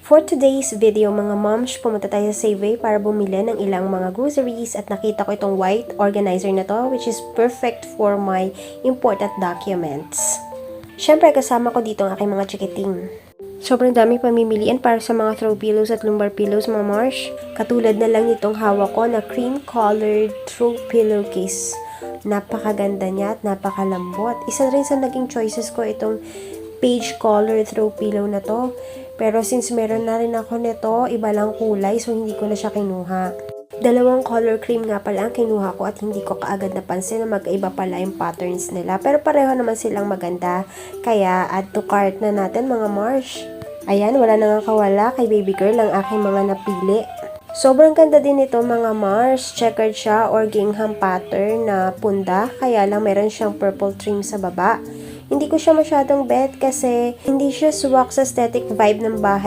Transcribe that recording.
For today's video mga moms, pumunta tayo sa Safeway para bumili ng ilang mga groceries at nakita ko itong white organizer na to which is perfect for my important documents. Siyempre kasama ko dito ang aking mga chikiting. Sobrang daming pamimilian para sa mga throw pillows at lumbar pillows mga Marsh. Katulad na lang nitong hawak ko na cream colored throw pillowcase. Napakaganda niya at napakalambot. Isa rin sa naging choices ko itong page color throw pillow na to. Pero since meron na rin ako nito, iba lang kulay so hindi ko na siya kinuha. Dalawang color cream nga pala ang kinuha ko at hindi ko kaagad napansin na magkaiba pala yung patterns nila. Pero pareho naman silang maganda. Kaya add to cart na natin mga Marsh. Ayan, wala na nga kawala kay baby girl ang aking mga napili. Sobrang ganda din ito mga Marsh. Checkered siya or gingham pattern na punda. Kaya lang meron siyang purple trim sa baba. Hindi ko siya masyadong bet kasi hindi siya swak sa aesthetic vibe ng bahay